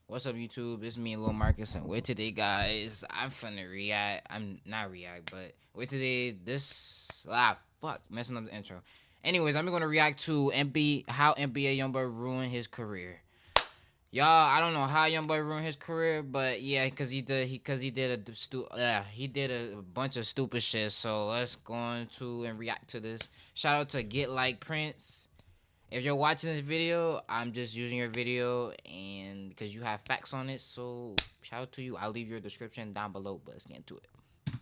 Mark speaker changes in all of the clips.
Speaker 1: What's up, YouTube? It's me, Lil Marcus, and with today, guys, I'm finna react. I'm not react, but with today, messing up the intro. Anyways, I'm gonna react to how NBA Youngboy ruined his career. Y'all, I don't know how Youngboy ruined his career, but yeah, he did a bunch of stupid shit. So let's go on to and react to this. Shout out to Get Like Prince. If you're watching this video, I'm just using your video and because you have facts on it, so shout out to you. I'll leave your description down below, but let's get into it.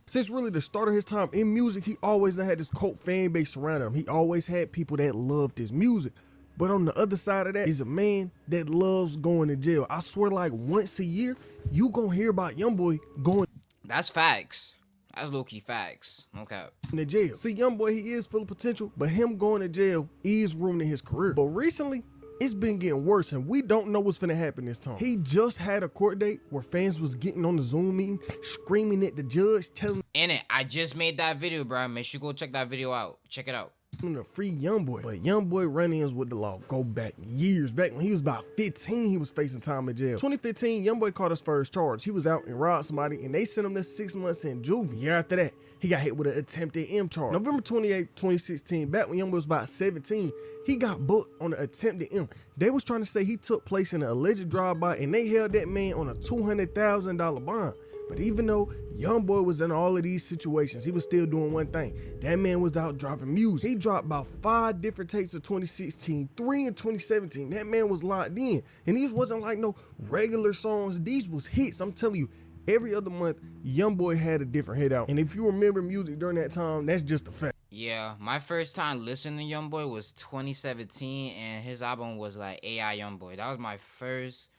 Speaker 2: Since really the start of his time in music, he always had this cult fan base surrounding him. He always had people that loved his music. But on the other side of that is a man that loves going to jail. I swear, like once a year, you gonna hear about Youngboy going.
Speaker 1: That's facts. That's low-key facts. Okay.
Speaker 2: To jail. See, Youngboy, he is full of potential, but him going to jail is ruining his career. But recently, it's been getting worse, and we don't know what's finna happen this time. He just had a court date where fans was getting on the Zoom meeting, screaming at the judge, telling
Speaker 1: I just made that video, bro. Make sure you go check that video out. Check it out.
Speaker 2: to free Youngboy. But Youngboy run-ins with the law go back years. Back when he was about 15, he was facing time in jail. 2015, Youngboy caught his first charge. He was out and robbed somebody, and they sent him to 6 months in juvie. Year after that, he got hit with an attempted M charge. November 28th, 2016, back when Youngboy was about 17, he got booked on the attempted M. They was trying to say he took place in an alleged drive-by, and they held that man on a $200,000 bond. But even though Youngboy was in all of these situations, he was still doing one thing. That man was out dropping music. He dropped about 5 different tapes in 2016, 3 in 2017. That man was locked in. And these wasn't like no regular songs. These was hits. I'm telling you, every other month, Youngboy had a different hit out. And if you remember music during that time, that's just a fact.
Speaker 1: Yeah, my first time listening to Youngboy was 2017, and his album was like AI Youngboy. That was my first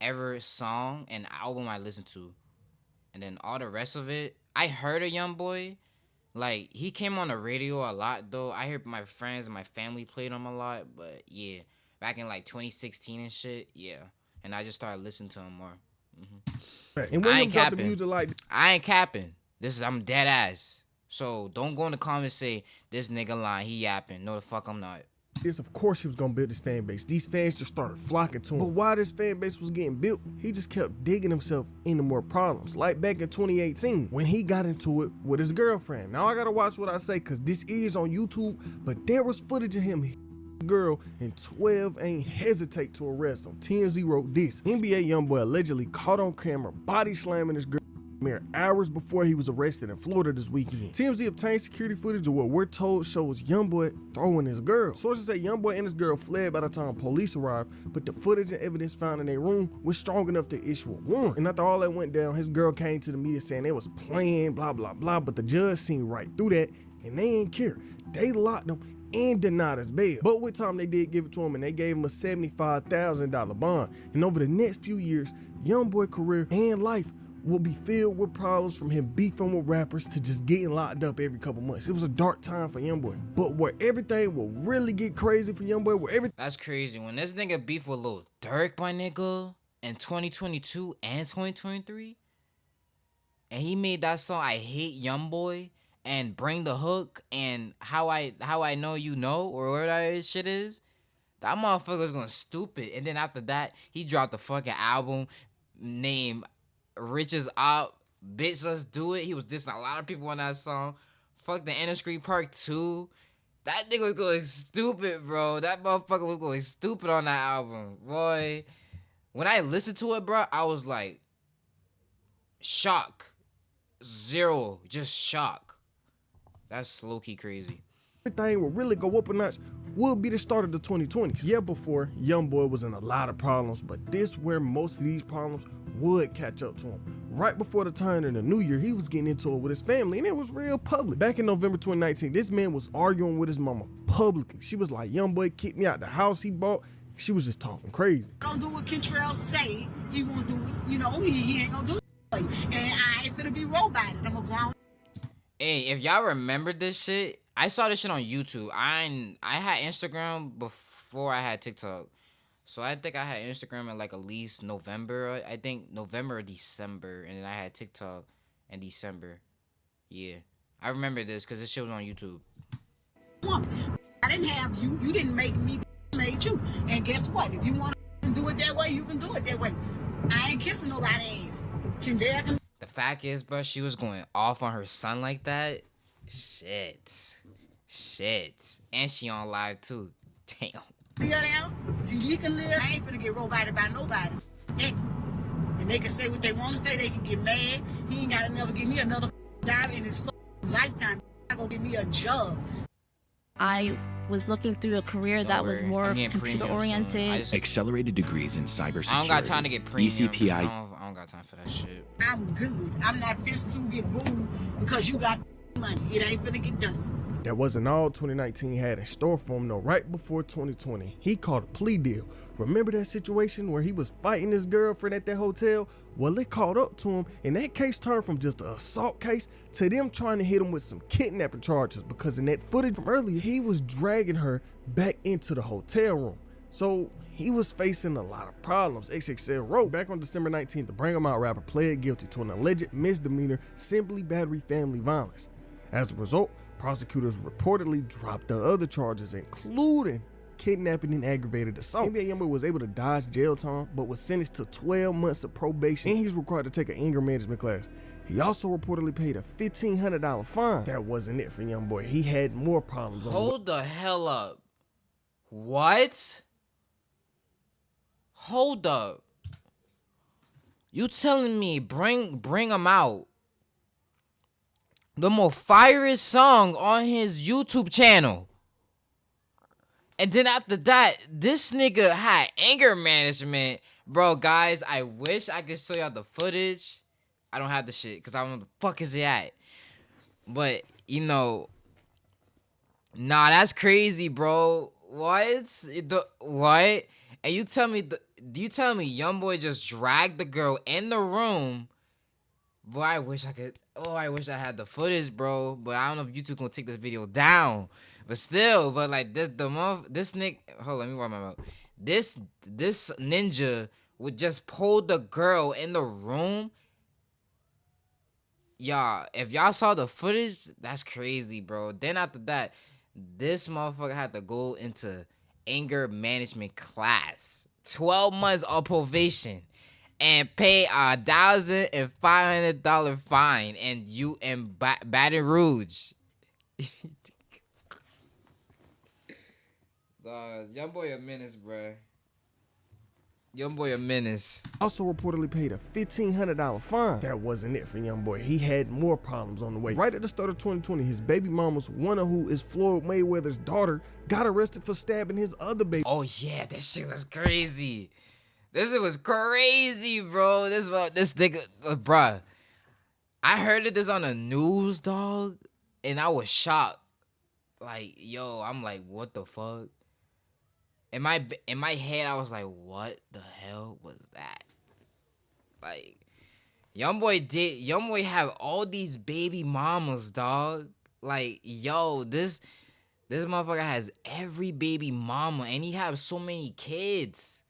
Speaker 1: ever song and album I listened to. And then all the rest of it, I heard of Youngboy. Like, he came on the radio a lot, though. I heard my friends and my family played him a lot. But, yeah, back in, like, 2016 and shit, yeah. And I just started listening to him more.
Speaker 2: And when he dropped the music like
Speaker 1: I ain't capping. I'm dead ass. So, don't go in the comments and say, this nigga lying, he yapping. No, the fuck I'm not.
Speaker 2: this, of course he was gonna build this fan base. These fans just started flocking to him. But while this fan base was getting built, he just kept digging himself into more problems. Like back in 2018, when he got into it with his girlfriend. Now I gotta watch what I say, cause this is on YouTube, but there was footage of him girl, and 12 ain't hesitate to arrest him. TMZ wrote this: NBA Youngboy allegedly caught on camera body slamming his girl mere hours before he was arrested in Florida this weekend. TMZ obtained security footage of what we're told shows Youngboy throwing his girl. Sources say Youngboy and his girl fled by the time police arrived, but the footage and evidence found in their room was strong enough to issue a warrant. And after all that went down, his girl came to the media saying they was playing, blah, blah, blah, but the judge seen right through that, and they ain't care. They locked him and denied his bail. But with time, they did give it to him, and they gave him a $75,000 bond. And over the next few years, Youngboy's career and life will be filled with problems, from him beefing with rappers to just getting locked up every couple months. It was a dark time for Youngboy. But where everything will really get crazy for Youngboy, where everything—
Speaker 1: That's crazy. When this nigga beef with Lil Durk, my nigga, in 2022 and 2023, and he made that song I Hate Youngboy and Bring the Hook and How I Know You Know, or whatever that shit is, that motherfucker's going stupid. And then after that, he dropped the fucking album named Riches Up, Bitch Let's Do It. He was dissing a lot of people on that song. Fuck the Industry Park 2. That nigga was going stupid, bro. That motherfucker was going stupid on that album. Boy, when I listened to it, bro, I was like, shock. Zero. Just shock. That's low-key crazy.
Speaker 2: everything will really go up a notch will be the start of the 2020s. Yeah, before, Youngboy was in a lot of problems, but this where most of these problems would catch up to him. Right before the turn of the new year, he was getting into it with his family, and it was real public. Back in November 2019, this man was arguing with his mama publicly. She was like, Youngboy kicked me out the house he bought. She was just talking crazy.
Speaker 3: Don't do what Kentrell say. He won't do it. You know, he ain't gonna do it. And I ain't finna be rolled by it. I'm a grown.
Speaker 1: Hey, if y'all remember this shit, I saw this shit on YouTube. I had Instagram before I had TikTok. So I think I had Instagram in like at least November. I think November or December. And then I had TikTok in December. Yeah. I remember this because this shit was on YouTube.
Speaker 3: I didn't have you. You didn't make me. I made you. And guess what? If you want to do it that way, you can do it that way. I ain't kissing nobody's ass. Can Dad come
Speaker 1: The fact is, bro, she was going off on her son like that. Shit. And she on live too. Damn.
Speaker 3: live there? TV can live. I ain't finna get roboted by nobody. Yeah. And they can say what they want to say. They can get mad. He ain't gotta never give me another job in his lifetime. Not gonna give me a job.
Speaker 4: I was looking through a career that was more computer oriented.
Speaker 5: Accelerated degrees in cybersecurity.
Speaker 1: I don't got time to get premium.
Speaker 5: ECPI.
Speaker 1: I don't got time for that shit.
Speaker 3: I'm good. I'm not pissed to get booed because you got money. It ain't finna get done.
Speaker 2: That wasn't all 2019 had in store for him though. Right before 2020, he called a plea deal. Remember that situation where he was fighting his girlfriend at that hotel? Well, it caught up to him, and that case turned from just an assault case to them trying to hit him with some kidnapping charges, because in that footage from earlier, he was dragging her back into the hotel room. So he was facing a lot of problems. XXL wrote back on December 19th, the Bring 'Em Out rapper pled guilty to an alleged misdemeanor, simply battery family violence. As a result, prosecutors reportedly dropped the other charges, including kidnapping and aggravated assault. NBA Youngboy was able to dodge jail time, but was sentenced to 12 months of probation, and he's required to take an anger management class. He also reportedly paid a $1,500 fine. That wasn't it for Youngboy. He had more problems.
Speaker 1: Hold the hell up. What? Hold up. You telling me bring 'em out, the most fierest song on his YouTube channel, and then after that, this nigga had anger management? Bro, guys, I wish I could show y'all the footage. I don't have the shit because I don't know the fuck is it at. But, you know, nah, that's crazy, bro. What? What? And you tell me, Youngboy just dragged the girl in the room? Boy, I wish I could. Oh, I wish I had the footage, bro. But I don't know if YouTube gonna take this video down. But still, but like this nigga. Hold on, let me wipe my mouth. This ninja would just pull the girl in the room. Y'all, if y'all saw the footage, that's crazy, bro. Then after that, this motherfucker had to go into anger management class, 12 months of probation, and pay $1,500 fine, and you in Baton Rouge. Youngboy a menace, bruh. Youngboy a menace.
Speaker 2: Also reportedly paid a $1,500 fine. That wasn't it for Youngboy. He had more problems on the way. Right at the start of 2020, his baby mamas, one of who is Floyd Mayweather's daughter, got arrested for stabbing his other baby.
Speaker 1: Oh yeah, that shit was crazy. This shit was crazy, bro. This nigga, bruh. I heard this on the news, dog, and I was shocked. Like, yo, I'm like, what the fuck? In my head, I was like, what the hell was that? Like, Youngboy have all these baby mamas, dog. Like, yo, this motherfucker has every baby mama, and he have so many kids.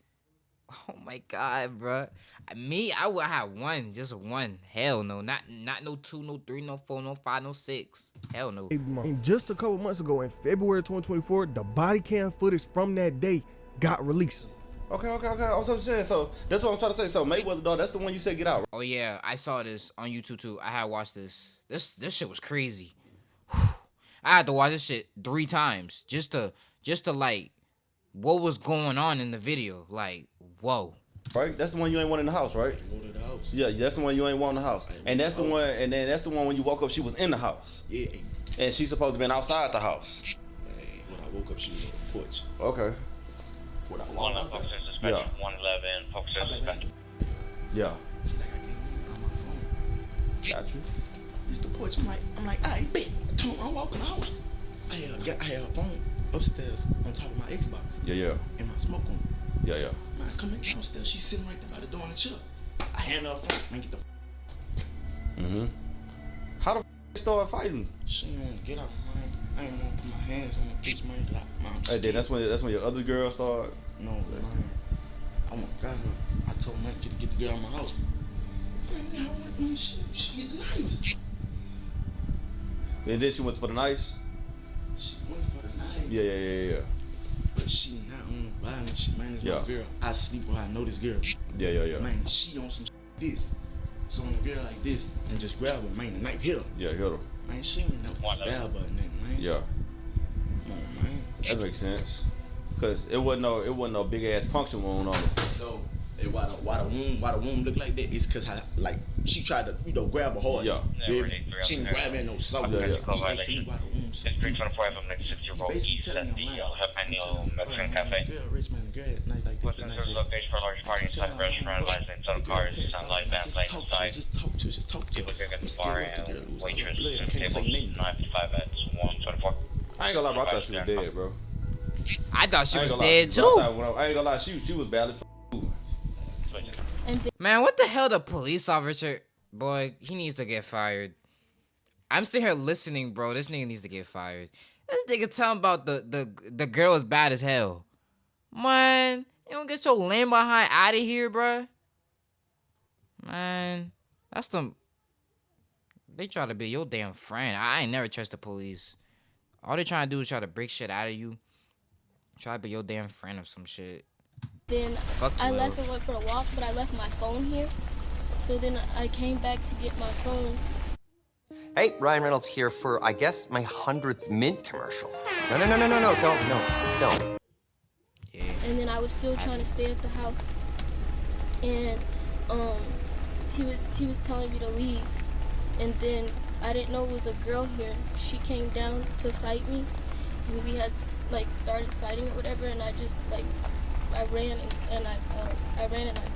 Speaker 1: Oh my god, bro. I would have one, just one. Hell no, not no 2, no 3, no 4, no 5, no 6. Hell no.
Speaker 2: And just a couple months ago, in February 2024, the body cam footage from that day got released.
Speaker 6: Okay. I was saying, so that's what I'm trying to say. So Mayweather, dog, that's the one you said get out, right?
Speaker 1: Oh yeah, I saw this on YouTube too. I had watched this. This shit was crazy. I had to watch this shit 3 times just to like what was going on in the video. Like, whoa.
Speaker 6: Right? That's the one you ain't want in the house, right?
Speaker 7: Go to the house.
Speaker 6: Yeah, that's the one you ain't want in the house. And that's the one, and then that's the one when you woke up, she was in the house.
Speaker 7: Yeah.
Speaker 6: And she's supposed to be outside the house.
Speaker 7: Hey, when I woke up, she was on the porch.
Speaker 6: Okay.
Speaker 7: When I
Speaker 8: One
Speaker 7: walked
Speaker 8: officer
Speaker 7: out,
Speaker 8: suspected,
Speaker 6: Yeah.
Speaker 8: 111, officer suspected.
Speaker 6: Yeah.
Speaker 7: she like, I can't move on my phone.
Speaker 6: Got you.
Speaker 7: It's the porch. I'm like, I ain't big. I walk in the house. I had a phone upstairs on top of my Xbox.
Speaker 6: Yeah.
Speaker 7: And my smoke on.
Speaker 6: Yeah.
Speaker 7: Man, I come back downstairs. She's sitting right there by the door in the chair. I hand her a phone. Man, get the.
Speaker 6: Mm-hmm. How the they start fighting?
Speaker 7: She ain't want to get out, man. I ain't want to put my hands on the bitch, man. Like, man, I'm
Speaker 6: Hey,
Speaker 7: scared.
Speaker 6: then that's when your other girl started.
Speaker 7: No, man. I went got her. I told man to get the girl out of my house. Man, she get nice.
Speaker 6: And then she went for the knife.
Speaker 7: She went for the knife.
Speaker 6: Yeah.
Speaker 7: But she not on the violence shit, man. This my girl. I sleep with her. I know this girl.
Speaker 6: Yeah.
Speaker 7: Man, she on some this. So on a girl like this, and just grab her, man, the knife hit her.
Speaker 6: Yeah, hit her.
Speaker 7: Man, she ain't never stab her or nothing, man.
Speaker 6: Yeah.
Speaker 7: Come on, man.
Speaker 6: That makes sense. Cause it wasn't no big ass puncture wound on her.
Speaker 7: So why the wound look like that? It's cause she tried to grab her hard.
Speaker 6: Yeah.
Speaker 7: She didn't grab her in no soft.
Speaker 6: Yeah.
Speaker 8: It's 324 from next 60 road east at the Jalapeno Mexican Cafe. What's in the location for a large party inside the restaurant, licensed on cars, sunlight, van plane inside. People drinking at the bar and waitress and tables 955 at 124.
Speaker 6: I ain't gonna lie, bro. I thought she was dead, bro.
Speaker 1: I thought she was dead too.
Speaker 6: I ain't gonna lie, she was badly
Speaker 1: Man, what the hell? The police officer, boy, he needs to get fired. I'm sitting here listening, bro. This nigga needs to get fired. This nigga talking about the girl is bad as hell. Man, you don't get your lame behind out of here, bro. Man, that's them. They try to be your damn friend. I ain't never trust the police. All they trying to do is try to break shit out of you. Try to be your damn friend or some shit.
Speaker 9: Then I left and went for a walk, but I left my phone here. So then I came back to get my phone.
Speaker 10: Hey, Ryan Reynolds here for, I guess, my 100th Mint commercial. No, don't.
Speaker 1: Yeah.
Speaker 9: And then I was still trying to stay at the house. And he was telling me to leave. And then I didn't know it was a girl here. She came down to fight me. And we had started fighting or whatever, and I just I ran and I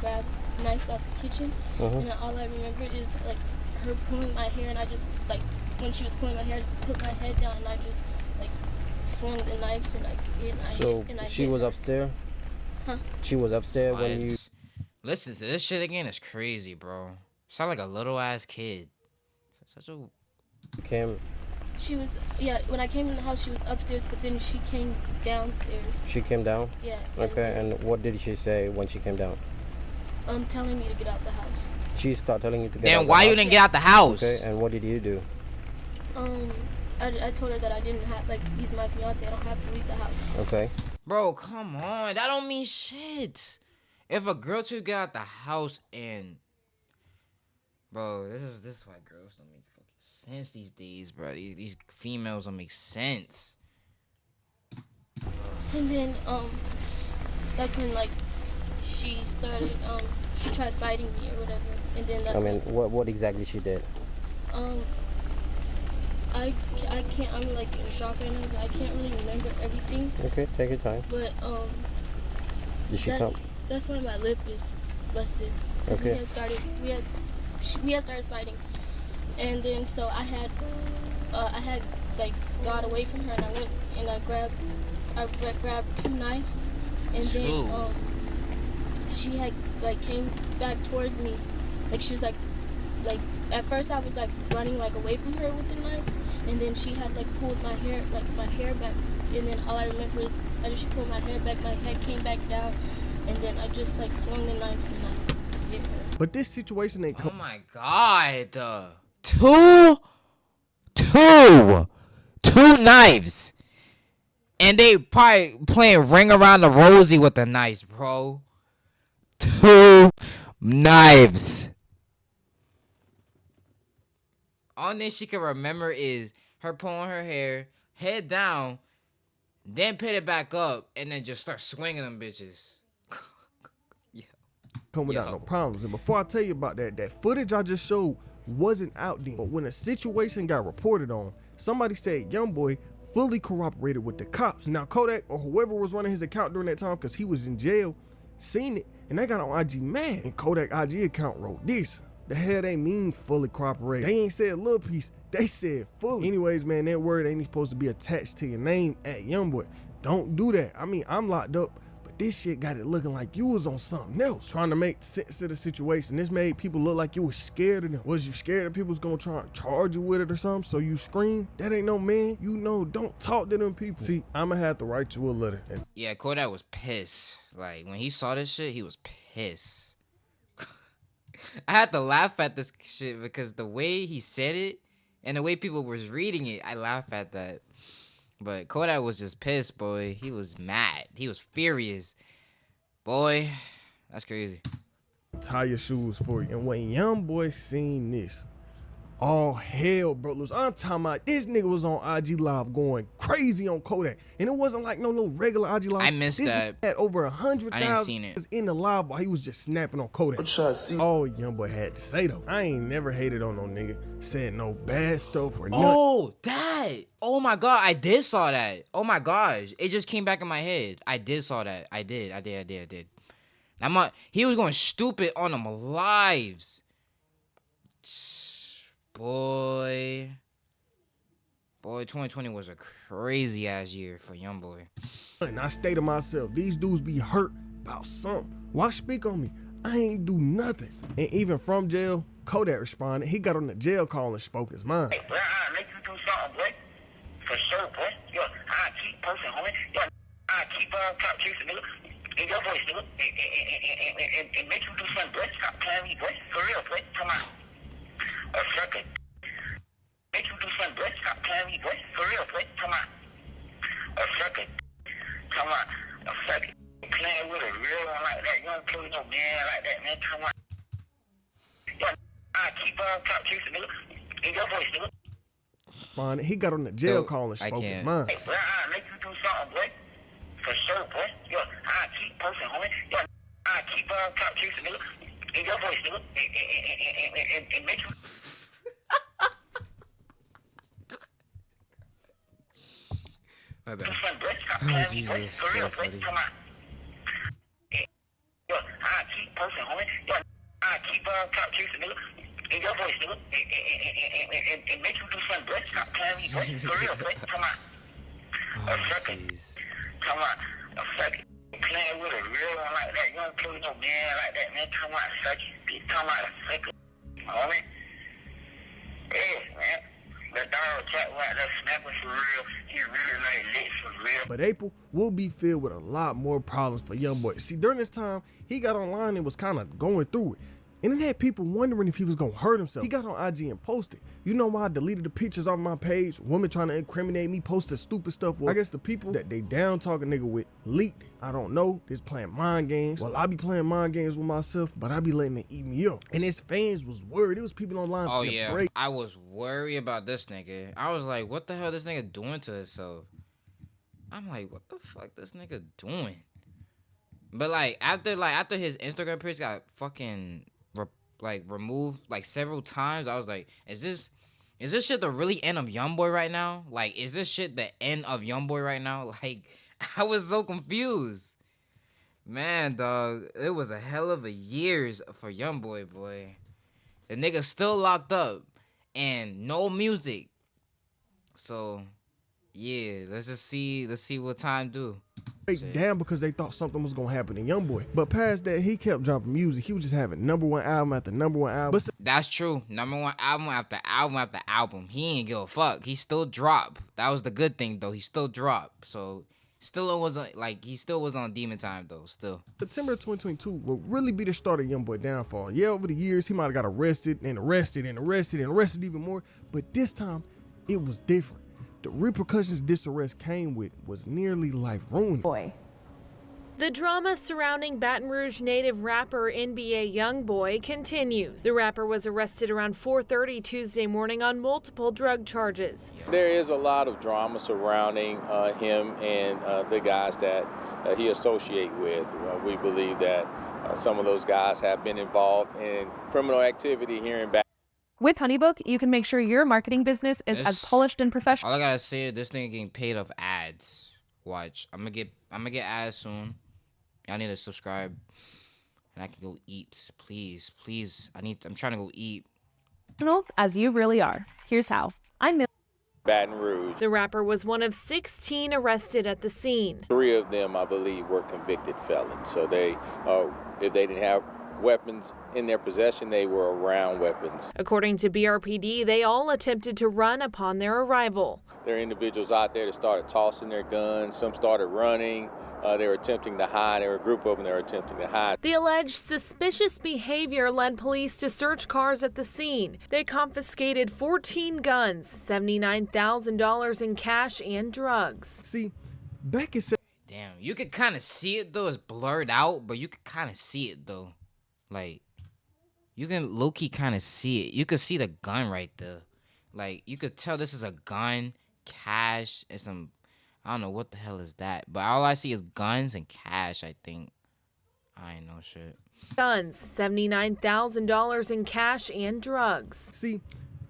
Speaker 9: grabbed knives out the kitchen, and all I remember is her pulling my hair, and I just when she was pulling my hair, I just put my head down and I just swung the knives and I hit
Speaker 11: she was upstairs.
Speaker 9: Huh?
Speaker 11: She was upstairs when you.
Speaker 1: Listen to this shit again. It's crazy, bro. Sound like a little ass kid. Such a.
Speaker 9: She was, when I came in the house, she was upstairs, but then she came downstairs.
Speaker 11: She came down?
Speaker 9: Yeah.
Speaker 11: Okay, and what did she say when she came down?
Speaker 9: Telling me to get out the house.
Speaker 11: She started telling you to get out the house?
Speaker 1: Then why you didn't get out the house?
Speaker 11: Okay, and what did you do?
Speaker 9: I told her that I didn't have, he's my fiance, I don't have to leave the house.
Speaker 11: Okay.
Speaker 1: Bro, come on. That don't mean shit. If a girl to get out the house and... Bro, this is why girls don't make fucking sense these days, bro. These females don't make sense.
Speaker 9: And then that's when she started she tried fighting me or whatever, and then that's
Speaker 11: what exactly she did?
Speaker 9: I can't, I'm in shock right now, so I can't really remember everything.
Speaker 11: Okay, take your time.
Speaker 9: But
Speaker 11: did she come?
Speaker 9: That's why my lip is busted.
Speaker 11: Okay.
Speaker 9: We had started fighting, and then so I had got away from her, and I went and I grabbed two knives, and then she had came back towards me, she was at first I was running away from her with the knives, and then she had pulled my hair back, and then all I remember is she pulled my hair back, my head came back down, and then I just swung the knives and I hit her.
Speaker 2: But this situation ain't
Speaker 1: Oh my god. Two knives. And they probably playing Ring Around the Rosie with the knives, bro. 2 knives. All she can remember is her pulling her hair, head down, then put it back up, and then just start swinging them bitches.
Speaker 2: Come without no problems. And before I tell you about that footage I just showed wasn't out then. But when a situation got reported on, somebody said Youngboy fully cooperated with the cops. Now Kodak or whoever was running his account during that time, because he was in jail, seen it, and they got on IG mad. And Kodak IG account wrote this. The hell they mean fully cooperate? They ain't said a little piece, they said fully. Anyways, man, that word ain't supposed to be attached to your name at Youngboy. Don't do that. I mean, I'm locked up, but this shit got it looking like you was on something else, trying to make sense of the situation. This made people look like you was scared of them. Was you scared that people was gonna try and charge you with it or something, so you scream? That ain't no man. You know, don't talk to them people. See, I'ma have to write you a letter.
Speaker 1: Yeah, Kodak was pissed. When he saw this shit, he was pissed. I had to laugh at this shit because the way he said it and the way people was reading it, I laugh at that. But Kodak was just pissed, boy. He was mad. He was furious. Boy, that's crazy.
Speaker 2: Tie your shoes for you. And when Youngboy seen this, all hell broke loose. I'm talking about this nigga was on IG Live going crazy on Kodak. And it wasn't like no little regular IG Live.
Speaker 1: I missed
Speaker 2: this
Speaker 1: that.
Speaker 2: Had over
Speaker 1: I didn't
Speaker 2: 100,000
Speaker 1: seen it.
Speaker 2: in the live while he was just snapping on Kodak. All Youngboy had to say though, I ain't never hated on no nigga, said no bad stuff or nothing.
Speaker 1: Oh, that. Oh my God, I did saw that. Oh my gosh, it just came back in my head. I did saw that. I did. He was going stupid on them lives. Boy, 2020 was a crazy ass year for Youngboy.
Speaker 2: And I stay to myself, these dudes be hurt about something. Why speak on me? I ain't do nothing. And even from jail, Kodak responded. He got on the jail call and spoke his mind.
Speaker 12: Hey, boy, I'll make you do something, boy. For sure, boy. Yo, I'll keep posting, homie. Yo, I'll keep top chasing, nigga. In your voice, nigga. And make you do something, boy. Stop playing me, boy. For real, boy. Come on. A second. Make you do something, boy. Stop playing me, boy. For real, boy. Come on. A second. Come on. A second. Playing with a real one like that. You don't play with no man like that, man. Come on. Yo, I'll keep top chasing, nigga. In your voice, nigga.
Speaker 2: He got on the jail call and spoke his mind.
Speaker 12: Hey, boy, I'll make you do something, boy. For sure, boy. Yo, I'll keep posting, homie. Yo, I'll keep top chasing, nigga. In your voice, nigga. And make you...
Speaker 1: My bad.
Speaker 12: Oh, Jesus. For real, boy. Come on. Yo, I'll keep posting, homie. Yo, I'll keep top chasing, nigga. In your voice, nigga. And make you do something, boy. Stop playing me, boy. For real, boy. Come on. A second. Come on. A second. Playing with a real one like that. You don't play with no man like that, man. Come on, second. Come on, a second. Homie. Hey, man. The dog cat right there snapping for real. He really like lit for real.
Speaker 2: But April will be filled with a lot more problems for Youngboy. See, during this time, he got online and was kind of going through it. And it had people wondering if he was gonna hurt himself. He got on IG and posted. You know why I deleted the pictures off my page? Women trying to incriminate me, posting stupid stuff. Well, I guess the people that they down talking nigga with leaked it. I don't know. Just playing mind games. Well, I be playing mind games with myself, but I be letting it eat me up. And his fans was worried. It was people online.
Speaker 1: Oh yeah, break. I was worried about this nigga. I was like, what the hell this nigga doing to himself? I'm like, what the fuck this nigga doing? But like after his Instagram page got fucking removed like several times, I was like, is this shit the really end of Youngboy right now? Like, is this shit the end of Youngboy right now? Like, I was so confused. Man, dog, it was a hell of a years for Youngboy, boy. The nigga still locked up and no music. So, yeah, let's see what time do.
Speaker 2: Down because they thought something was gonna happen to Youngboy. But past that, he kept dropping music. He was just having #1 album after #1 album.
Speaker 1: That's true. #1 album after album after album. He ain't give a fuck. He still dropped. That was the good thing though. He still dropped. So still wasn't like he still was on Demon Time though. Still.
Speaker 2: September 2022 will really be the start of Youngboy downfall. Yeah, over the years he might have got arrested even more. But this time it was different. The repercussions this arrest came with was nearly life-ruining.
Speaker 13: The drama surrounding Baton Rouge native rapper NBA Youngboy continues. The rapper was arrested around 4:30 Tuesday morning on multiple drug charges.
Speaker 14: There is a lot of drama surrounding him and the guys that he associates with. We believe that some of those guys have been involved in criminal activity here in Baton.
Speaker 15: With HoneyBook, you can make sure your marketing business is as polished and professional.
Speaker 1: All I gotta say is this nigga getting paid off ads. Watch, I'm gonna get ads soon. Y'all need to subscribe, and I can go eat. Please. I'm trying to go eat.
Speaker 15: As you really are. Here's how. I'm
Speaker 14: Baton Rouge.
Speaker 13: The rapper was one of 16 arrested at the scene.
Speaker 14: 3 of them, I believe, were convicted felons. So they, if they didn't have weapons in their possession, they were around weapons.
Speaker 13: According to BRPD, they all attempted to run upon their arrival.
Speaker 14: There are individuals out there that started tossing their guns, some started running, they were attempting to hide. There were a group of them that were attempting to hide.
Speaker 13: The alleged suspicious behavior led police to search cars at the scene. They confiscated 14 guns, $79,000 in cash and drugs.
Speaker 2: See, back in
Speaker 1: damn, you could kind of see it though. It's blurred out, but you could kind of see it though. Like, you can low-key kind of see it. You could see the gun right there. Like, you could tell this is a gun, cash, and some, I don't know what the hell is that. But all I see is guns and cash, I think. I ain't no shit.
Speaker 13: Guns, $79,000 in cash and drugs.
Speaker 2: See,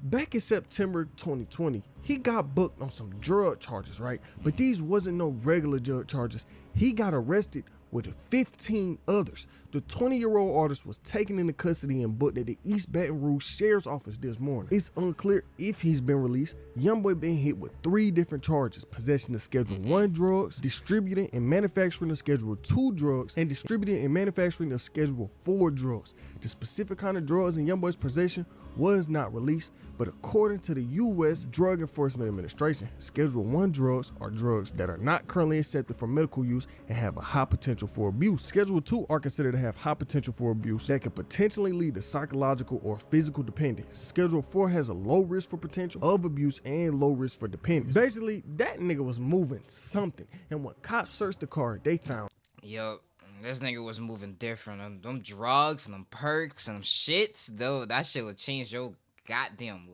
Speaker 2: back in September 2020, he got booked on some drug charges, right? But these wasn't no regular drug charges. He got arrested with 15 others. The 20-year-old artist was taken into custody and booked at the East Baton Rouge Sheriff's Office this morning. It's unclear if he's been released. Youngboy been hit with 3 different charges: possession of Schedule 1 drugs, distributing and manufacturing of Schedule 2 drugs, and distributing and manufacturing of Schedule 4 drugs. The specific kind of drugs in Youngboy's possession was not released, but according to the U.S. Drug Enforcement Administration, Schedule 1 drugs are drugs that are not currently accepted for medical use and have a high potential for abuse. Schedule 2 are considered to have high potential for abuse that could potentially lead to psychological or physical dependence. Schedule 4 has a low risk for potential of abuse and low risk for dependence. Basically, that nigga was moving something, and when cops searched the car, they found,
Speaker 1: yo, this nigga was moving different. Them drugs and them perks and them shits, though, that shit would change your goddamn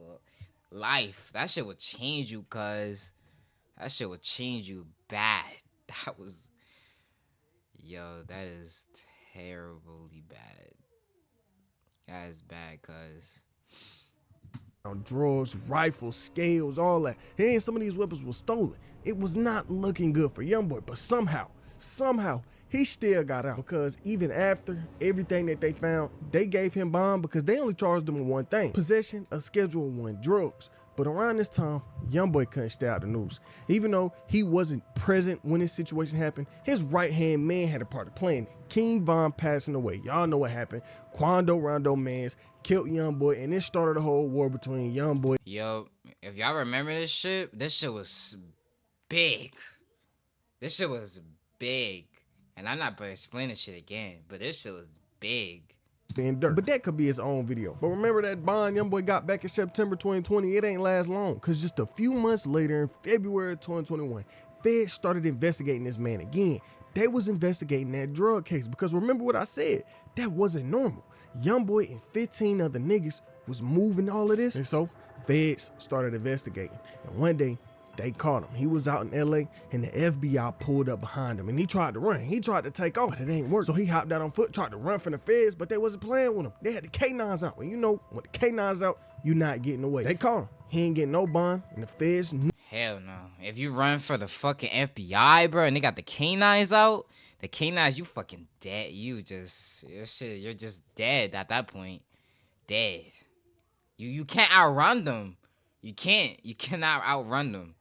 Speaker 1: life. That shit would change you, cuz. That shit would change you bad. That was, yo, that is terribly bad. That is bad, cuz.
Speaker 2: Drugs, rifles, scales, all that. And some of these weapons were stolen. It was not looking good for Youngboy, but somehow, he still got out, because even after everything that they found, they gave him bond because they only charged him with one thing: possession of Schedule 1 drugs. But around this time, Youngboy couldn't stay out the news. Even though he wasn't present when this situation happened, his right-hand man had a part of playing it. King Von passing away. Y'all know what happened. Quando Rondo Mans killed Youngboy, and it started a whole war between Youngboy.
Speaker 1: Yo, if y'all remember this shit was big. This shit was big. And I'm not gonna explain this shit again, but this shit was big.
Speaker 2: And dirt. But that could be his own video. But remember that bond Youngboy got back in September 2020? It ain't last long, because just a few months later, in February 2021, feds started investigating this man again. They was investigating that drug case, because remember what I said, that wasn't normal. Youngboy and 15 other niggas was moving all of this, and so feds started investigating. And one day, they caught him. He was out in LA, and the FBI pulled up behind him, and he tried to run. He tried to take off, but it ain't work. So he hopped out on foot, tried to run from the feds, but they wasn't playing with him. They had the K9s out, and you know, when the K9s out, you not getting away. They caught him. He ain't getting no bond, and the feds knew.
Speaker 1: Hell no. If you run for the fucking FBI, bro, and they got the K9s out, the K9s, you fucking dead. You're just dead at that point. Dead. You can't outrun them. You cannot outrun them.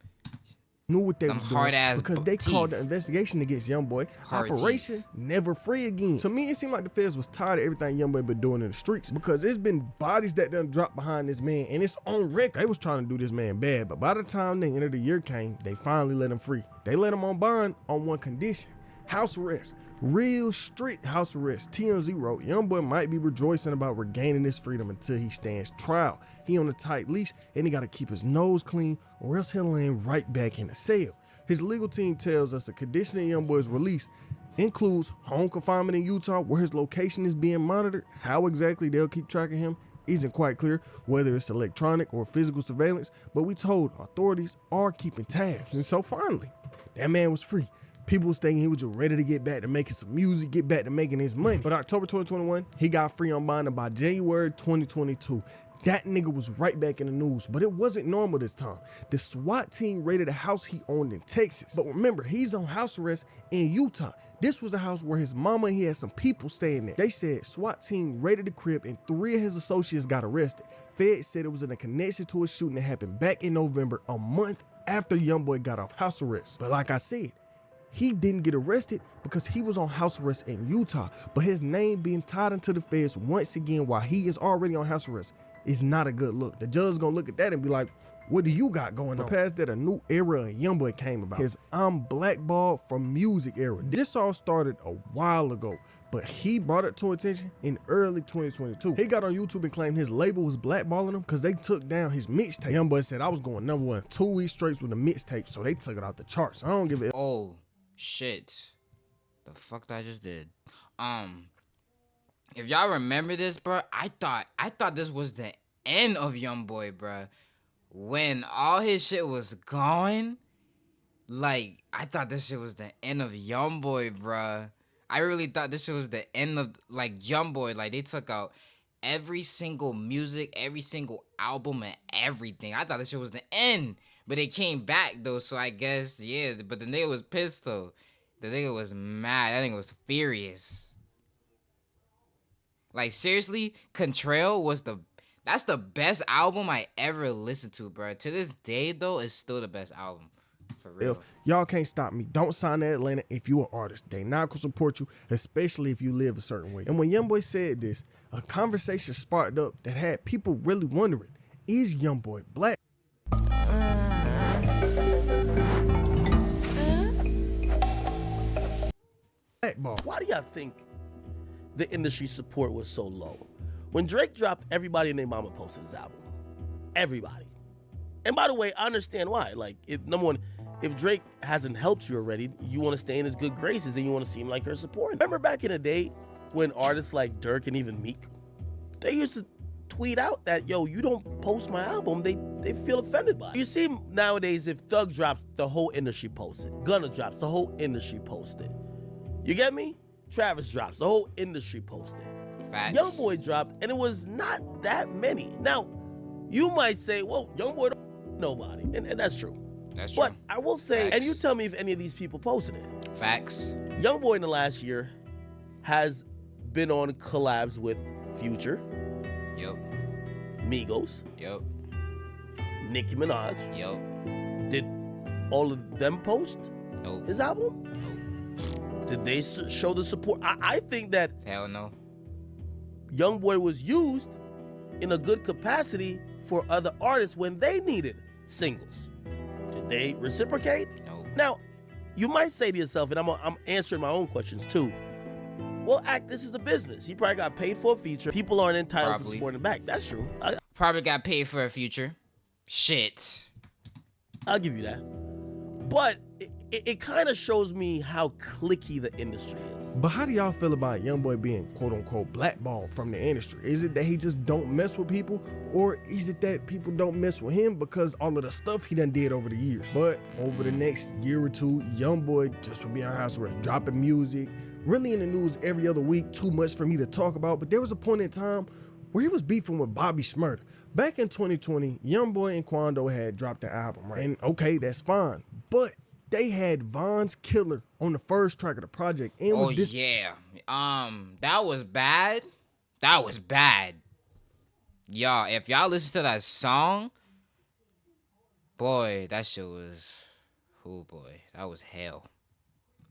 Speaker 2: Knew what they was doing because they
Speaker 1: teeth.
Speaker 2: called the investigation against Youngboy Operation Never Free Again. To me, it seemed like the feds was tired of everything Youngboy been doing in the streets, because there's been bodies that done dropped behind this man, and it's on record. They was trying to do this man bad, but by the time the end of the year came, they finally let him free. They let him on bond on one condition: house arrest. Real strict house arrest. TMZ wrote, Youngboy might be rejoicing about regaining his freedom until he stands trial. He on a tight leash, and he gotta keep his nose clean, or else he'll land right back in the cell. His legal team tells us a condition of Youngboy's release includes home confinement in Utah, where his location is being monitored. How exactly they'll keep track of him isn't quite clear, whether it's electronic or physical surveillance, but we told authorities are keeping tabs. And so finally, that man was free. People was thinking he was just ready to get back to making some music, get back to making his money. But October 2021, he got free on bond, and by January 2022, that nigga was right back in the news. But it wasn't normal this time. The SWAT team raided a house he owned in Texas. But remember, he's on house arrest in Utah. This was a house where his mama and he had some people staying there. They said SWAT team raided the crib, and 3 of his associates got arrested. Feds said it was in a connection to a shooting that happened back in November, a month after Youngboy got off house arrest. But like I said, he didn't get arrested because he was on house arrest in Utah, but his name being tied into the feds once again while he is already on house arrest is not a good look. The judge is gonna look at that and be like, What do you got going on? But past that, a new era of Youngboy came about. His I'm Blackballed from Music era. This all started a while ago, but he brought it to attention in early 2022. He got on YouTube and claimed his label was blackballing him because they took down his mixtape. Youngboy said, I was going #1 2 weeks straight with a mixtape, so they took it out the charts. I don't give a—
Speaker 1: Oh, shit. The fuck that I just did. If y'all remember this, bro, I thought this was the end of Youngboy, bro. When all his shit was gone, like, I thought this shit was the end of Youngboy, bro. I really thought this shit was the end of, like, Youngboy. Like, they took out every single music, every single album, and everything. I thought this shit was the end. But they came back, though, so I guess, yeah. But the nigga was pissed, though. The nigga was mad. That nigga was furious. Like, seriously, Contrail was that's the best album I ever listened to, bro. To this day, though, it's still the best album. For real.
Speaker 2: If y'all can't stop me, don't sign to Atlanta if you an artist. They not gonna support you, especially if you live a certain way. And when Youngboy said this, a conversation sparked up that had people really wondering, is Youngboy black? Blackball.
Speaker 16: Why do y'all think the industry support was so low? When Drake dropped, everybody and their mama posted his album. Everybody. And by the way, I understand why. Like, number one, if Drake hasn't helped you already, you want to stay in his good graces and you want to seem like you're supporting. Remember back in the day when artists like Durk and even Meek, they used to tweet out that, yo, you don't post my album, they feel offended by it. You see nowadays, if Thug drops, the whole industry posts it. Gunna drops, the whole industry posts it. You get me? Travis drops, the whole industry posted.
Speaker 1: Facts.
Speaker 16: Youngboy dropped, and it was not that many. Now, you might say, well, Youngboy don't nobody, and that's true.
Speaker 1: That's true.
Speaker 16: But I will say,
Speaker 1: Facts.
Speaker 16: and you tell me if any of these people posted it.
Speaker 1: Facts.
Speaker 16: Youngboy in the last year has been on collabs with Future.
Speaker 1: Yep.
Speaker 16: Migos.
Speaker 1: Yep.
Speaker 16: Nicki Minaj.
Speaker 1: Yep.
Speaker 16: Did all of them post
Speaker 1: Nope.
Speaker 16: his album?
Speaker 1: Nope.
Speaker 16: Did they show the support? I think that
Speaker 1: Hell no.
Speaker 16: Youngboy was used in a good capacity for other artists when they needed singles. Did they reciprocate?
Speaker 1: No.
Speaker 16: Now, you might say to yourself, and I'm answering my own questions too. Well, this is a business. He probably got paid for a feature. People aren't entitled to support him back. That's true.
Speaker 1: Probably got paid for a feature. Shit.
Speaker 16: I'll give you that. But it kind of shows me how cliquey the industry is.
Speaker 2: But how do y'all feel about Youngboy being quote-unquote blackballed from the industry? Is it that he just don't mess with people, or is it that people don't mess with him because all of the stuff he done did over the years? But over the next year or two, Youngboy just would be on house arrest, dropping music, really in the news every other week, too much for me to talk about. But there was a point in time where he was beefing with Bobby Shmurda. Back in 2020, Youngboy and Quando had dropped the album, right? And okay, that's fine. But they had Von's Killer on the first track of the project. And
Speaker 1: yeah. That was bad. That was bad. Y'all, if y'all listen to that song, boy, that shit was, oh boy, that was hell.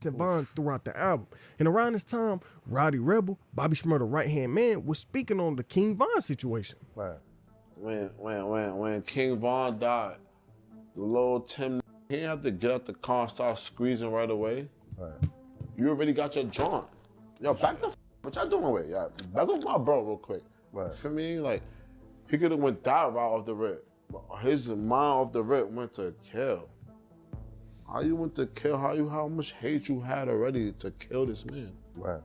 Speaker 2: Von throughout the album. And around this time, Rowdy Rebel, Bobby Shmurda's right-hand man, was speaking on the King Von situation.
Speaker 17: Right. When King Von died, the little Tim, he didn't have to get out the car and start squeezing right away. Right. You already got your joint. Yo, back the what y'all doing with? Yeah, back with my bro real quick. Right. For me, like, he could have went that route off the rip. But his mind off the rip went to kill. How you went to kill? How much hate you had already to kill this man? Right.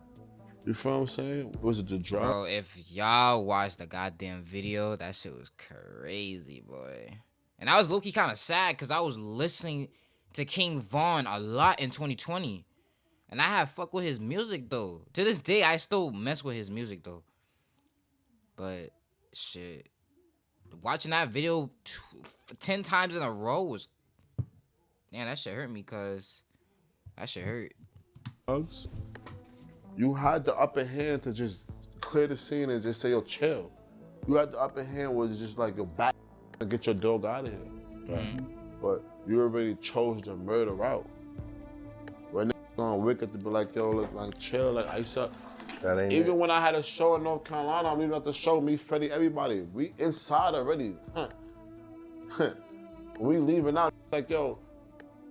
Speaker 17: You feel what I'm saying? Was it the drug?
Speaker 1: Bro, if y'all watched the goddamn video, that shit was crazy, boy. And I was low-key kind of sad because I was listening to King Von a lot in 2020. And I had fuck with his music, though. To this day, I still mess with his music, though. But, shit. Watching that video 10 times in a row was... Damn, that shit hurt me, cuz... That shit hurt.
Speaker 17: Drugs? You had the upper hand to just clear the scene and just say, yo, chill. You had the upper hand where it's just like, yo, back and get your dog out of here. Mm-hmm. But you already chose the murder route. When niggas gonna wake up to be like, yo, look, like, chill, like, ice up. Even when I had a show in North Carolina, I'm leaving out the show, me, Freddie, everybody. We inside already. We leaving out, like, yo,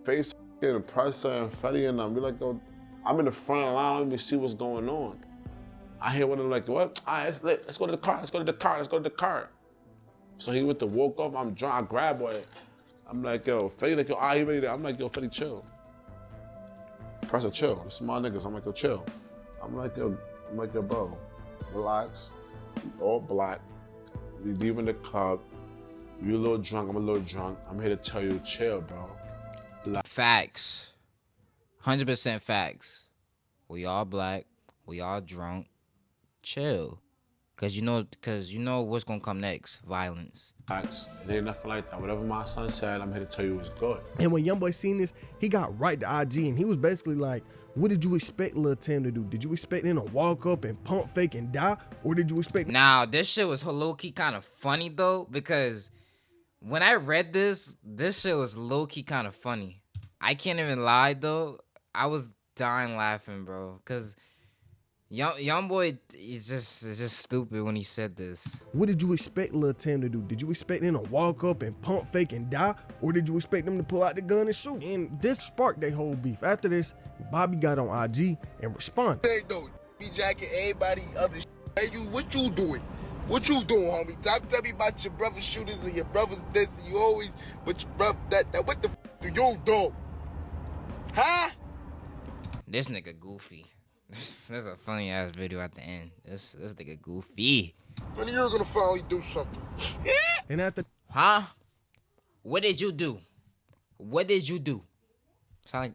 Speaker 17: face getting Pressa and Fetty and them. Be like, yo, I'm in the front of the line, I don't even see what's going on. I hear one of them like, what? All right, let's go to the car, let's go to the car, let's go to the car. So he went to walk off, I'm drunk, I grab her. I'm like, yo, Fetty, like, yo, all right, he ready to, I'm like, yo, Fetty, chill. Pressa, chill, this is my niggas, I'm like, yo, chill. I'm like, yo, bro, relax, all black. We leaving the club, you a little drunk, I'm a little drunk. I'm here to tell you, chill, bro.
Speaker 1: Facts. 100% facts. We all black. We all drunk. Chill. Cause you know what's gonna come next. Violence.
Speaker 17: Facts. It ain't nothing like that. Whatever my son said, I'm here to tell you it's good.
Speaker 2: And when Youngboy seen this, he got right to IG and he was basically like, what did you expect Lil Tim to do? Did you expect him to walk up and pump fake and die? Or did you expect...
Speaker 1: Now, this shit was low-key kind of funny though, because when I read this shit was low-key kind of funny. I can't even lie though. I was dying laughing, bro. Cause Youngboy is just stupid when he said this.
Speaker 2: What did you expect Lil Tim to do? Did you expect him to walk up and pump fake and die? Or did you expect him to pull out the gun and shoot? And this sparked their whole beef. After this, Bobby got on IG and responded.
Speaker 18: Hey, though, be jacking everybody other shit. Hey, what you doing? What you doing, homie? Tell me about your brother's shooters and your brother's this. And you always with your brother that what the f do you do? Huh?
Speaker 1: This nigga goofy. There's a funny ass video at the end. This nigga goofy.
Speaker 18: When you're gonna finally do something.
Speaker 2: And at the...
Speaker 1: Huh? What did you do? What did you do? Sound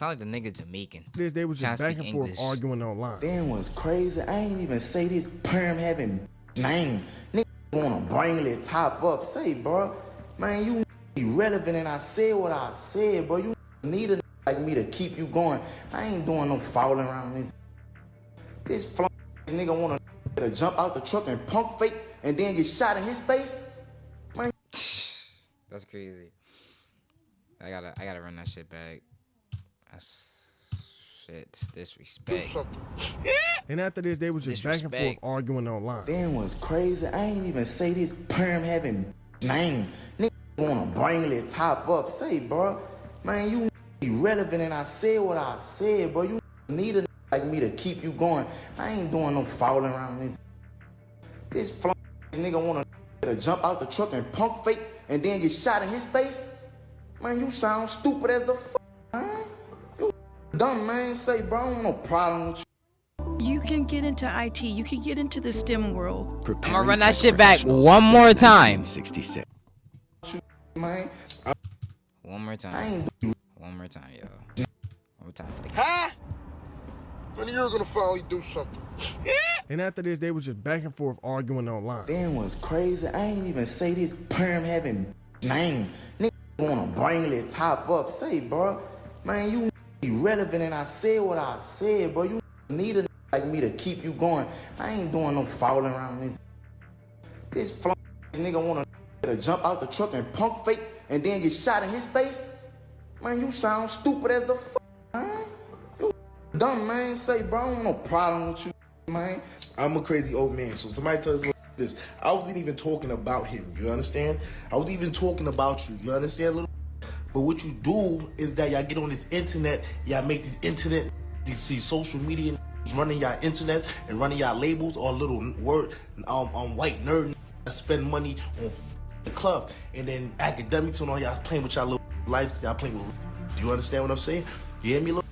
Speaker 1: like the nigga Jamaican.
Speaker 2: They was just back and forth arguing online.
Speaker 7: Then was crazy. I ain't even say this perm having name. Nigga wanna bring it top up. Say, bro, man, you irrelevant and I said what I said, bro. You need a like me to keep you going. I ain't doing no fouling around this. This nigga wanna to jump out the truck and punk fake and then get shot in his face. Man.
Speaker 1: That's crazy. I gotta run that shit back. That's shit. Disrespect.
Speaker 2: And after this, they was just back and forth arguing online.
Speaker 7: Then was crazy. I ain't even say this perm having name. Nigga wanna bring it top up. Say, bro, man, you irrelevant and I said what I said, bro. You need a like me to keep you going. I ain't doing no fouling around this. This nigga wanna to jump out the truck and punk fake and then get shot in his face. Man, you sound stupid as the fuck, man. You dumb, man. Say, bro, I don't no problem with you.
Speaker 19: You can get into IT. You can get into the STEM world.
Speaker 1: I'm gonna run that shit back one more time.
Speaker 7: 66. Man.
Speaker 1: One more time. One more time, yo. One more time for the
Speaker 18: huh? When you're gonna finally do something.
Speaker 2: And after this, they was just back and forth arguing online.
Speaker 7: Then was crazy. I ain't even say this perm having name. Nigga wanna bring it top up. Say, bro, man, you irrelevant and I said what I said, bro. You need a like me to keep you going. I ain't doing no fouling around this. This nigga wanna to jump out the truck and punk fake and then get shot in his face. Man, you sound stupid as the fuck, man. You dumb, man. Say, bro, I don't no problem with you, man.
Speaker 18: I'm a crazy old man, so somebody tells me this. I wasn't even talking about him, you understand? I was even talking about you, you understand, little? But what you do is that y'all get on this internet, y'all make this internet, you see social media running y'all internet and running y'all labels or little word white nerd that spend money on the club, and then academics and all y'all playing with y'all little life, y'all playing with. Do you understand what I'm saying? You hear me, little?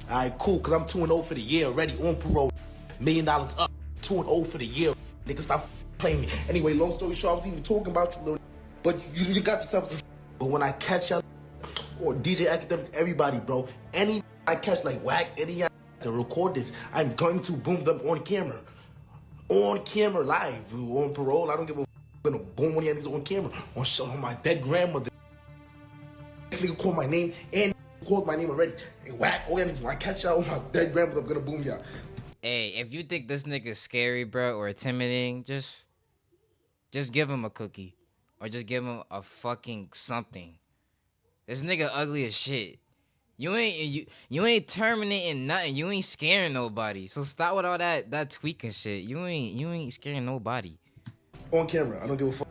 Speaker 18: Alright, cool, cause I'm 2-0 for the year already on parole. $1 million up, 2-0 for the year. Nigga, stop playing me. Anyway, long story short, I was even talking about you, little. But you got yourself some. But when I catch y'all, or DJ Academic, everybody, bro, any I catch like whack, any y'all to record this, I'm going to boom them on camera. On camera, live, on parole. I don't give a. I'm gonna boom one of y'all on camera. On my dead grandmother. This nigga called my name and called my name already. And whack, all y'all niggas, when I catch y'all on my dead grandmother, I'm gonna boom y'all.
Speaker 1: Hey, if you think this nigga's scary, bro, or intimidating, just give him a cookie. Or just give him a fucking something. This nigga ugly as shit. You ain't terminating nothing. You ain't scaring nobody. So stop with all that tweaking shit. You ain't scaring nobody.
Speaker 18: On camera, I don't give a fuck.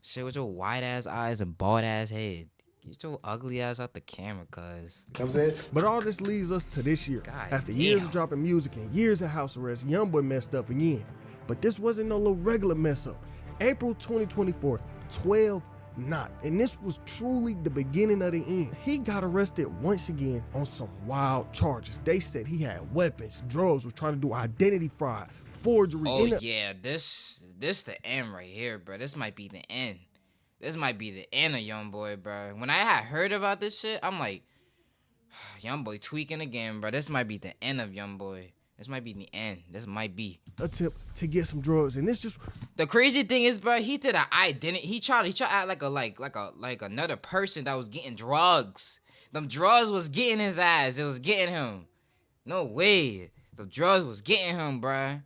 Speaker 1: Shit with your wide ass eyes and bald ass head. Get your ugly ass out the camera, cuz.
Speaker 2: But all this leads us to this year. After years of dropping music and years of house arrest, Youngboy messed up again. But this wasn't no little regular mess up. April 2024, 12 not. And this was truly the beginning of the end. He got arrested once again on some wild charges. They said he had weapons, drugs, was trying to do identity fraud, forgery.
Speaker 1: Oh yeah, this the end right here, bro. This might be the end. This might be the end of Youngboy, bro. When I had heard about this shit, I'm like, Youngboy tweaking again, bro. This might be the end of Youngboy. This might be the end. This might be
Speaker 2: attempt to get some drugs, and this just
Speaker 1: the crazy thing is, bro. He did an identity. He tried to act like another person that was getting drugs. Them drugs was getting his ass. It was getting him. No way. The drugs was getting him, bro.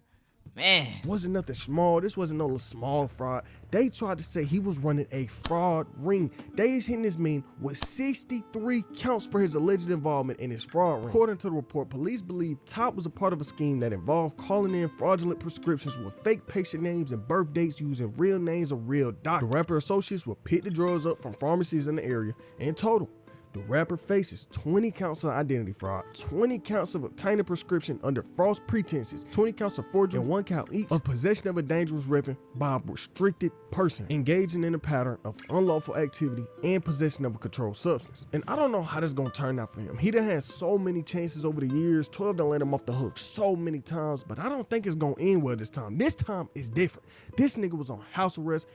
Speaker 1: Man.
Speaker 2: Wasn't nothing small. This wasn't no small fraud. They tried to say he was running a fraud ring. They is hitting this man with 63 counts for his alleged involvement in his fraud ring. According to the report, police believe Top was a part of a scheme that involved calling in fraudulent prescriptions with fake patient names and birth dates using real names of real doctors. The rapper associates would pick the drugs up from pharmacies in the area. In total, the rapper faces 20 counts of identity fraud, 20 counts of obtaining prescription under false pretenses, 20 counts of forgery, and 1 count each of possession of a dangerous weapon by a restricted person, engaging in a pattern of unlawful activity and possession of a controlled substance. And I don't know how this gonna turn out for him. He done had so many chances over the years. 12 done let him off the hook so many times, but I don't think it's gonna end well this time. This time is different. This nigga was on house arrest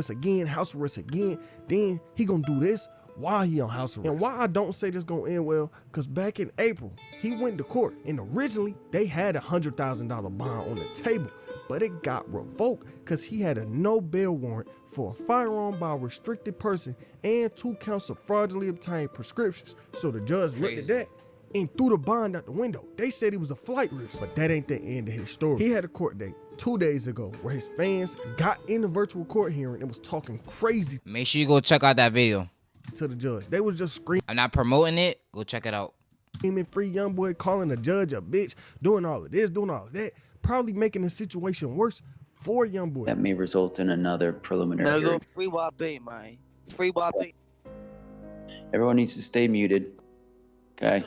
Speaker 2: again, then he gonna do this while he on house arrest. And why I don't say this gonna end well, cause back in April, he went to court, and originally they had a $100,000 bond on the table, but it got revoked cause he had a no bail warrant for a firearm by a restricted person and 2 counts of fraudulently obtained prescriptions. So the judge looked at that and threw the bond out the window. They said he was a flight risk, but that ain't the end of his story. He had a court date 2 days ago where his fans got in the virtual court hearing and was talking crazy.
Speaker 1: Make sure you go check out that video.
Speaker 2: To the judge. They was just screaming.
Speaker 1: I'm not promoting it. Go check it out.
Speaker 2: Screaming free Youngboy, calling the judge a bitch, doing all of this, doing all of that, probably making the situation worse for Youngboy.
Speaker 20: That may result in another preliminary hearing.
Speaker 21: Free YB, man. Free YB.
Speaker 20: Everyone needs to stay muted. Okay.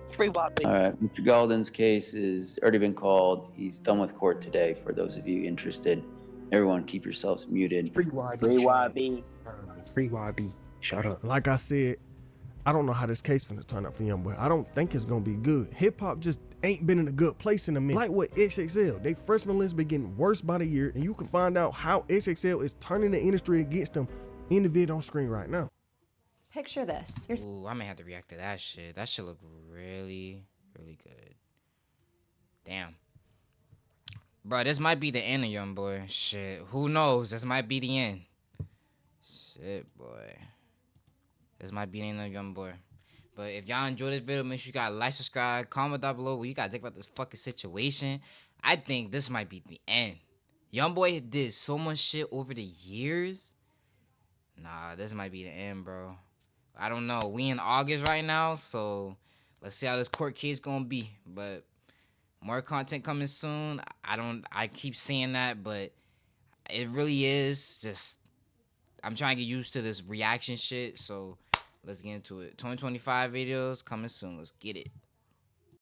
Speaker 21: Free YB.
Speaker 20: All right. Mr. Galden's case has already been called. He's done with court today. For those of you interested, everyone keep yourselves muted.
Speaker 21: Free YB. Free YB.
Speaker 11: Free YB. Shut up.
Speaker 2: Like I said, I don't know how this case finna turn out for Youngboy. I don't think it's gonna be good. Hip hop just ain't been in a good place in a minute. Like with XXL, they freshman list been getting worse by the year, and you can find out how XXL is turning the industry against them in the vid on screen right now.
Speaker 15: Picture this.
Speaker 1: Ooh, I may have to react to that shit. That shit look really, really good. Damn. Bro, this might be the end of Youngboy. Shit, who knows? This might be the end. Shit, boy. This might be the end of Youngboy. But if y'all enjoyed this video, make sure you gotta like, subscribe, comment down below what you gotta think about this fucking situation. I think this might be the end. Youngboy did so much shit over the years. Nah, this might be the end, bro. I don't know. We in August right now, so let's see how this court case gonna be. But more content coming soon. I keep saying that, but it really is just, I'm trying to get used to this reaction shit, so let's get into it. 2025 videos coming soon. Let's get it.